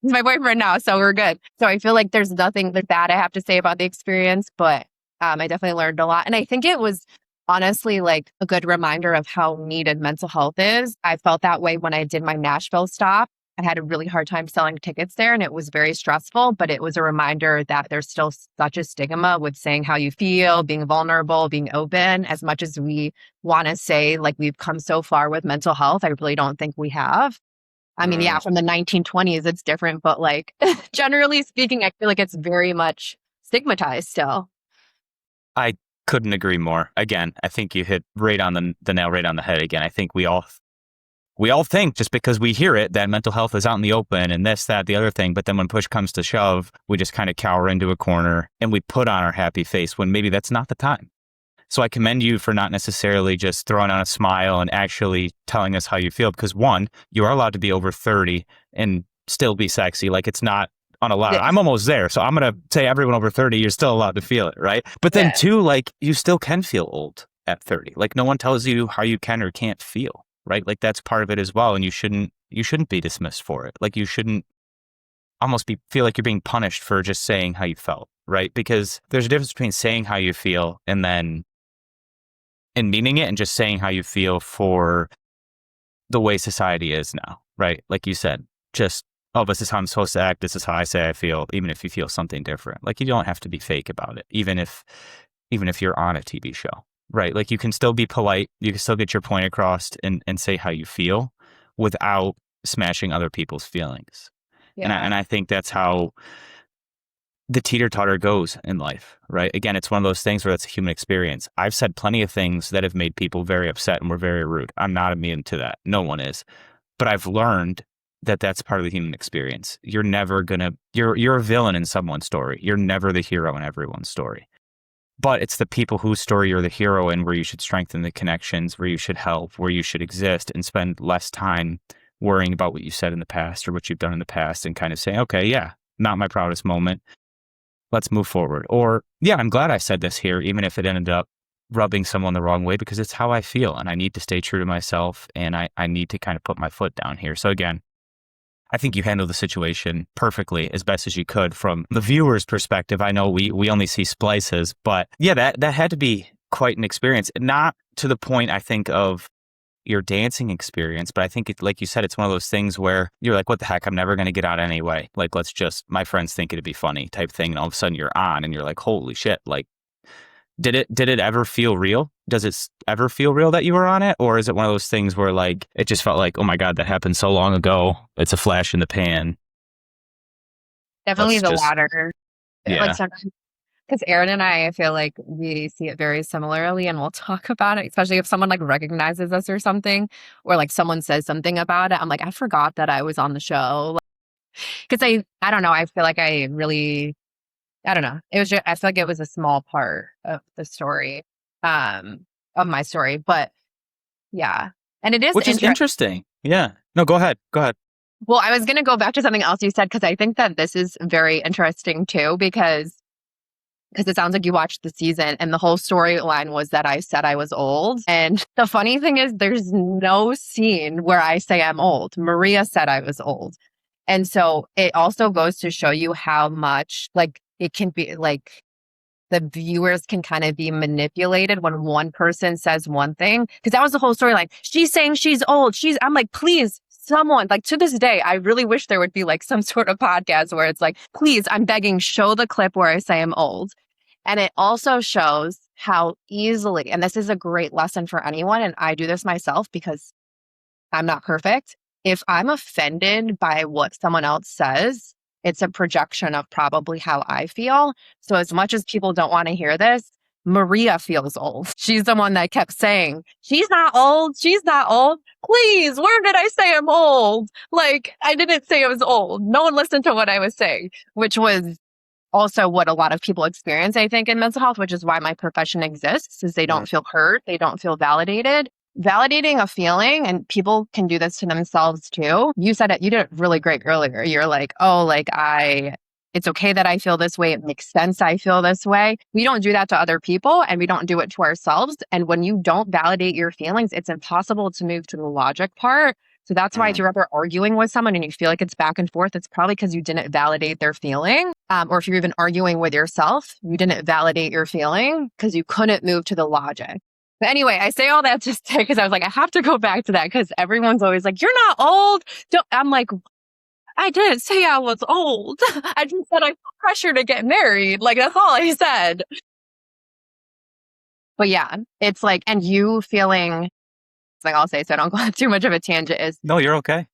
S2: he's my boyfriend now, so we're good. So I feel like there's nothing bad I have to say about the experience, but I definitely learned a lot. And I think it was honestly a good reminder of how needed mental health is. I felt that way when I did my Nashville stop. I had a really hard time selling tickets there, and it was very stressful, but it was a reminder that there's still such a stigma with saying how you feel, being vulnerable, being open. As much as we want to say we've come so far with mental health, I really don't think we have. I mean, yeah, from the 1920s, it's different, but generally speaking, I feel like it's very much stigmatized still.
S3: I couldn't agree more. Again, I think you hit right on the nail right on the head again. I think we all think, just because we hear it, that mental health is out in the open and this, that, the other thing. But then when push comes to shove, we just kind of cower into a corner and we put on our happy face when maybe that's not the time. So I commend you for not necessarily just throwing on a smile and actually telling us how you feel, because one, you are allowed to be over 30 and still be sexy. It's not unallowed. Yeah. I'm almost there. So I'm going to say everyone over 30, you're still allowed to feel it, right? But then two, you still can feel old at 30. No one tells you how you can or can't feel, right? That's part of it as well. And you shouldn't be dismissed for it. You shouldn't almost feel like you're being punished for just saying how you felt, right? Because there's a difference between saying how you feel and meaning it, and just saying how you feel for the way society is now, right? Like you said, just, oh, this is how I'm supposed to act. This is how I say I feel, even if you feel something different. You don't have to be fake about it, even if you're on a TV show, right? You can still be polite. You can still get your point across and say how you feel without smashing other people's feelings.
S2: Yeah.
S3: And I think that's how the teeter-totter goes in life, right? Again, it's one of those things where it's a human experience. I've said plenty of things that have made people very upset and were very rude. I'm not immune to that. No one is. But I've learned that that's part of the human experience. You're never gonna, you're a villain in someone's story. You're never the hero in everyone's story. But it's the people whose story you're the hero in where you should strengthen the connections, where you should help, where you should exist and spend less time worrying about what you said in the past or what you've done in the past and kind of saying, okay, yeah, not my proudest moment. Let's move forward. Or, yeah, I'm glad I said this here, even if it ended up rubbing someone the wrong way, because it's how I feel and I need to stay true to myself and I need to kind of put my foot down here. So again, I think you handled the situation perfectly as best as you could from the viewer's perspective. I know we only see splices, but yeah, that had to be quite an experience. Not to the point, I think, of your dancing experience, but I think like you said, it's one of those things where you're like, what the heck, I'm never going to get out anyway. Like, let's just, my friends think it'd be funny type thing. And all of a sudden you're on and you're like, holy shit. Like, did it ever feel real? Does it ever feel real that you were on it? Or is it one of those things where like, it just felt like, oh my God, that happened so long ago. It's a flash in the pan.
S2: Definitely
S3: Let's
S2: the
S3: just-
S2: latter.
S3: Yeah.
S2: Like sometimes, because Aaron and I feel like we see it very similarly and we'll talk about it, especially if someone like recognizes us or something, or like someone says something about it. I'm like, I forgot that I was on the show. Because I don't know, I feel like I don't know. It was just, I feel like it was a small part of the story, of my story. But yeah. And it is
S3: Which is interesting. Yeah. No, go ahead. Go ahead.
S2: Well, I was going to go back to something else you said, because I think that this is very interesting too, because it sounds like you watched the season and the whole storyline was that I said I was old. And the funny thing is there's no scene where I say I'm old. Maria said I was old. And so it also goes to show you how much like it can be like the viewers can kind of be manipulated when one person says one thing. Because that was the whole storyline. She's saying she's old. I'm like, please, someone, like to this day, I really wish there would be like some sort of podcast where it's like, please, I'm begging, show the clip where I say I'm old. And it also shows how easily, and this is a great lesson for anyone, and I do this myself because I'm not perfect. If I'm offended by what someone else says, it's a projection of probably how I feel. So as much as people don't want to hear this, Maria feels old. She's the one that kept saying, she's not old. She's not old. Please, where did I say I'm old? Like, I didn't say I was old. No one listened to what I was saying, which was also what a lot of people experience, I think, in mental health, which is why my profession exists, is they don't feel heard. They don't feel validated. Validating a feeling, and people can do this to themselves too. You said it, you did it really great earlier. You're like, oh, like it's okay that I feel this way. It makes sense I feel this way. We don't do that to other people and we don't do it to ourselves. And when you don't validate your feelings, it's impossible to move to the logic part. So that's why if you're ever arguing with someone and you feel like it's back and forth, it's probably because you didn't validate their feeling. Or if you're even arguing with yourself, you didn't validate your feeling because you couldn't move to the logic. But anyway, I say all that to say, because I was like, I have to go back to that because everyone's always like, you're not old. I'm like, I didn't say I was old. I just said I feel pressure to get married. Like, that's all I said. But yeah, it's like, and you feeling, it's like I'll say, so I don't go on too much of a tangent, is
S3: No, you're okay.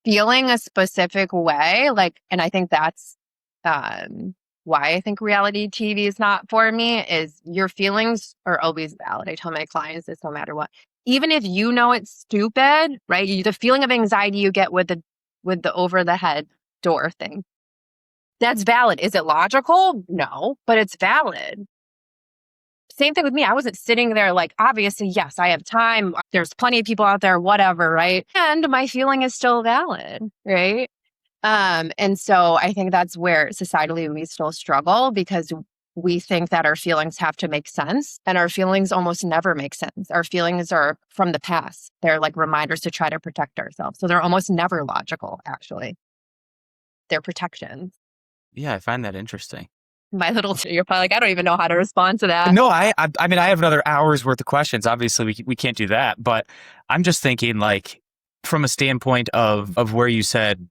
S2: feeling a specific way. Like, and I think that's why I think reality TV is not for me, is your feelings are always valid. I tell my clients this no matter what. Even if you know it's stupid, right? The feeling of anxiety you get with the over the head door thing, that's valid. Is it logical? No, but it's valid. Same thing with me. I wasn't sitting there like, obviously, yes, I have time. There's plenty of people out there, whatever, right? And my feeling is still valid, right? And so I think that's where societally we still struggle, because we think that our feelings have to make sense, and our feelings almost never make sense. Our feelings are from the past. They're like reminders to try to protect ourselves. So they're almost never logical, actually. They're protections.
S3: Yeah, I find that interesting.
S2: My little, you're probably like, I don't even know how to respond to that.
S3: No, I mean, I have another hour's worth of questions. Obviously, we can't do that, but I'm just thinking, like, from a standpoint of where you said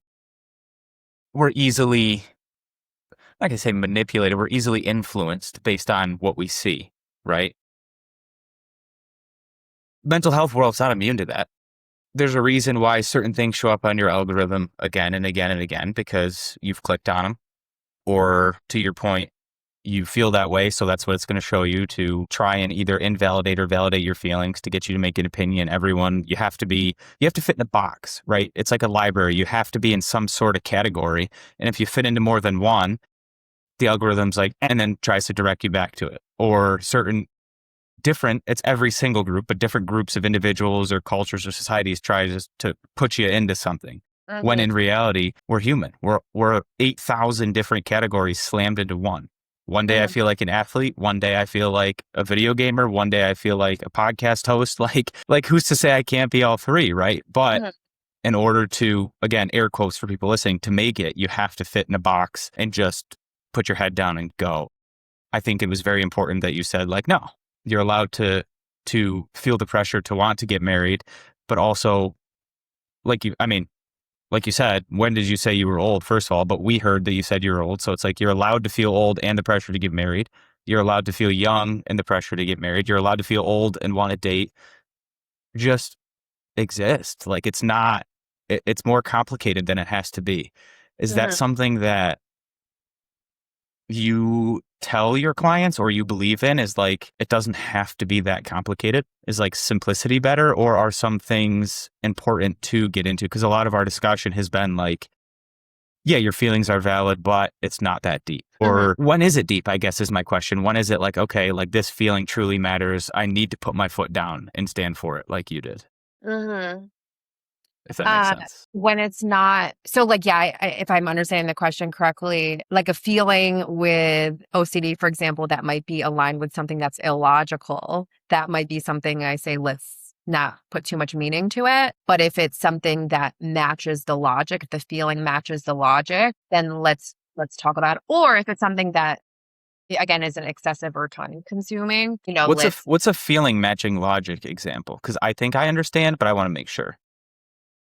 S3: we're easily, I'm not gonna say manipulated, we're easily influenced based on what we see, right? Mental health world's not immune to that. there's a reason why certain things show up on your algorithm again and again and again, because you've clicked on them, or to your point, you feel that way. So that's what it's going to show you, to try and either invalidate or validate your feelings, to get you to make an opinion. You have to fit in a box, right? It's like a library. You have to be in some sort of category. And if you fit into more than one, the algorithm's like, and then tries to direct you back to it. Or it's every single group, but different groups of individuals or cultures or societies try to put you into something.
S2: Mhm.
S3: When in reality, we're human. We're 8,000 different categories slammed into one. One day I feel like an athlete. One day I feel like a video gamer. One day I feel like a podcast host. Like who's to say I can't be all three, right? But in order to, again, air quotes for people listening, to make it, you have to fit in a box and just put your head down and go. I think it was very important that you said, like, no, you're allowed to feel the pressure to want to get married, but also, like you said, when did you say you were old, first of all? But we heard that you said you were old. So it's like, you're allowed to feel old and the pressure to get married. You're allowed to feel young and the pressure to get married. You're allowed to feel old and want to date. Just exist. Like, it's more complicated than it has to be. Is that something that you tell your clients or you believe in, is like, it doesn't have to be that complicated? Is like simplicity better, or are some things important to get into? Because a lot of our discussion has been like, yeah, your feelings are valid, but it's not that deep. Or when is it deep, I guess, is my question. When is it like, okay, like this feeling truly matters. I need to put my foot down and stand for it, like you did. If that makes sense.
S2: When it's not, so like, yeah, if I'm understanding the question correctly, like a feeling with OCD, for example, that might be aligned with something that's illogical, that might be something I say, let's not put too much meaning to it. But if it's something that matches the logic, if the feeling matches the logic, then let's talk about it. Or if it's something that, again, isn't excessive or time consuming,
S3: what's a feeling matching logic example? Because I think I understand, but I want to make sure.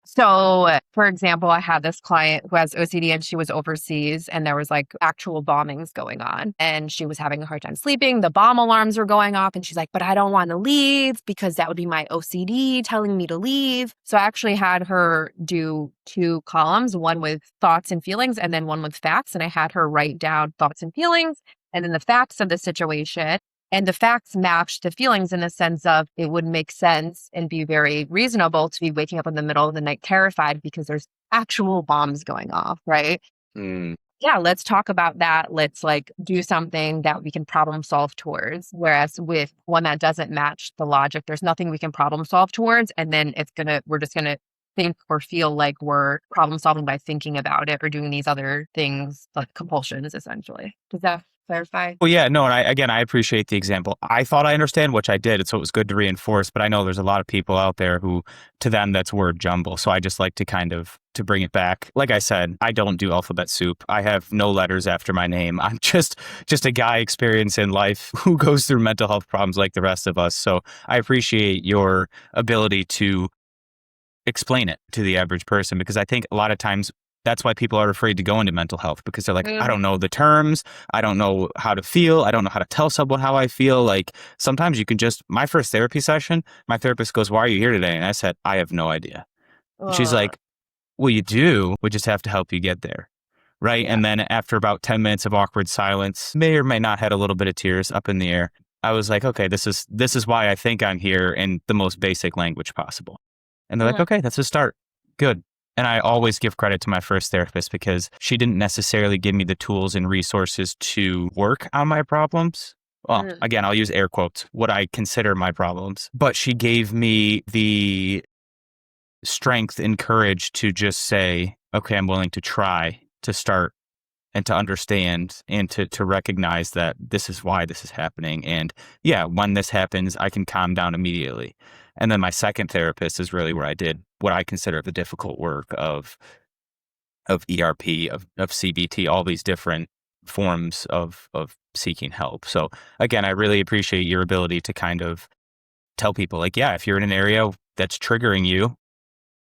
S2: So, for example, I had this client who has OCD, and she was overseas, and there was like actual bombings going on, and she was having a hard time sleeping. The bomb alarms were going off, and she's like, but I don't want to leave because that would be my OCD telling me to leave. So I actually had her do 2 columns, one with thoughts and feelings and then one with facts. And I had her write down thoughts and feelings and then the facts of the situation. And the facts matched the feelings in the sense of it would make sense and be very reasonable to be waking up in the middle of the night terrified because there's actual bombs going off, right? Yeah, let's talk about that. Let's like do something that we can problem solve towards. Whereas with one that doesn't match the logic, there's nothing we can problem solve towards. And then we're just going to think or feel like we're problem solving by thinking about it or doing these other things, like compulsions, essentially. Does that clarify?
S3: Well, yeah, no, and I appreciate the example. I thought I understand, which I did, so it was good to reinforce, but I know there's a lot of people out there who, to them, that's word jumble. So I just like to bring it back. Like I said, I don't do alphabet soup. I have no letters after my name. I'm just a guy experiencing life who goes through mental health problems like the rest of us. So I appreciate your ability to explain it to the average person, because I think a lot of times that's why people are afraid to go into mental health, because they're like, I don't know the terms. I don't know how to feel. I don't know how to tell someone how I feel. Like, sometimes you can my first therapy session, my therapist goes, why are you here today? And I said, I have no idea. She's like, well, you do. We just have to help you get there. Right. Yeah. And then after about 10 minutes of awkward silence, may or may not had a little bit of tears up in the air, I was like, okay, this is why I think I'm here in the most basic language possible. And they're like, okay, that's a start. Good. And I always give credit to my first therapist, because she didn't necessarily give me the tools and resources to work on my problems. Well, again, I'll use air quotes, what I consider my problems. But she gave me the strength and courage to just say, okay, I'm willing to try to start and to understand and to recognize that this is why this is happening. And yeah, when this happens, I can calm down immediately. And then my second therapist is really where I did what I consider the difficult work of ERP, of CBT, all these different forms of seeking help. So again, I really appreciate your ability to kind of tell people, like, yeah, if you're in an area that's triggering you,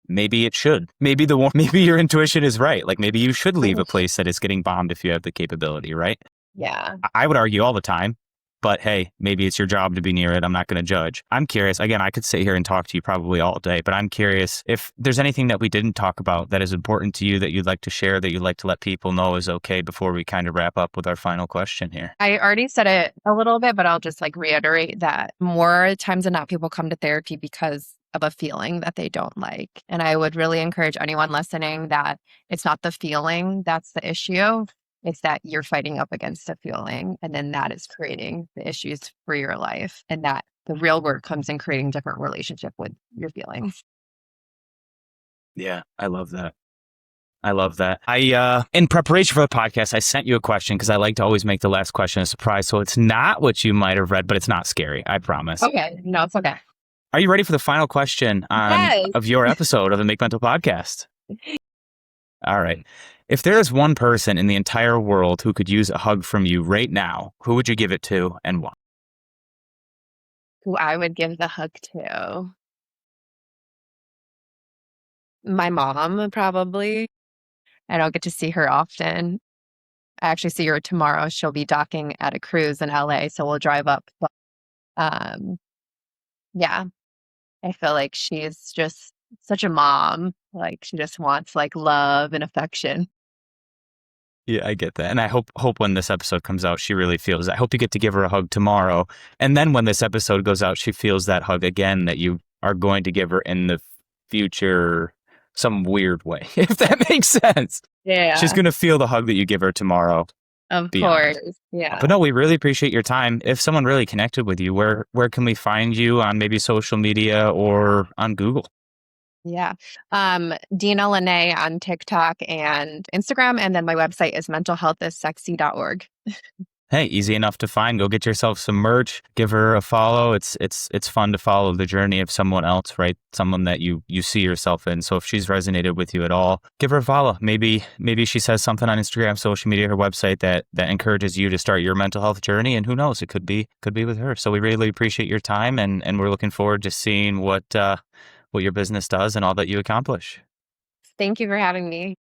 S3: maybe it should. Maybe your intuition is right. Like, maybe you should leave a place that is getting bombed if you have the capability, right?
S2: Yeah.
S3: I would argue all the time, but hey, maybe it's your job to be near it. I'm not going to judge. I'm curious. Again, I could sit here and talk to you probably all day, but I'm curious if there's anything that we didn't talk about that is important to you that you'd like to share, that you'd like to let people know is okay before we kind of wrap up with our final question here.
S2: I already said it a little bit, but I'll just like reiterate that more times than not, people come to therapy because of a feeling that they don't like. And I would really encourage anyone listening that it's not the feeling that's the issue. It's that you're fighting up against a feeling, and then that is creating the issues for your life. And that the real work comes in creating different relationship with your feelings.
S3: Yeah, I love that. I love that. In preparation for the podcast, I sent you a question because I like to always make the last question a surprise. So it's not what you might have read, but it's not scary. I promise.
S2: Okay. No, it's okay.
S3: Are you ready for the final question of your episode of the Make Mental podcast? All right. If there is one person in the entire world who could use a hug from you right now, who would you give it to and why?
S2: Who I would give the hug to? My mom, probably. I don't get to see her often. I actually see her tomorrow. She'll be docking at a cruise in LA, so we'll drive up. But, yeah, I feel like she's just such a mom. Like she just wants like love and affection.
S3: Yeah, I get that. And I hope when this episode comes out, she really feels that. I hope you get to give her a hug tomorrow. And then when this episode goes out, she feels that hug again that you are going to give her in the future some weird way, if that makes sense.
S2: Yeah.
S3: She's going to feel the hug that you give her tomorrow.
S2: Of
S3: beyond.
S2: course. Yeah.
S3: But no, we really appreciate your time. If someone really connected with you, where can we find you on maybe social media or on Google?
S2: Yeah. Dina Lene on TikTok and Instagram. And then my website is mentalhealthissexy.org.
S3: Hey, easy enough to find. Go get yourself some merch. Give her a follow. It's fun to follow the journey of someone else, right? Someone that you see yourself in. So if she's resonated with you at all, give her a follow. Maybe she says something on Instagram, social media, her website that encourages you to start your mental health journey. And who knows, it could be with her. So we really appreciate your time, and we're looking forward to seeing what your business does and all that you accomplish.
S2: Thank you for having me.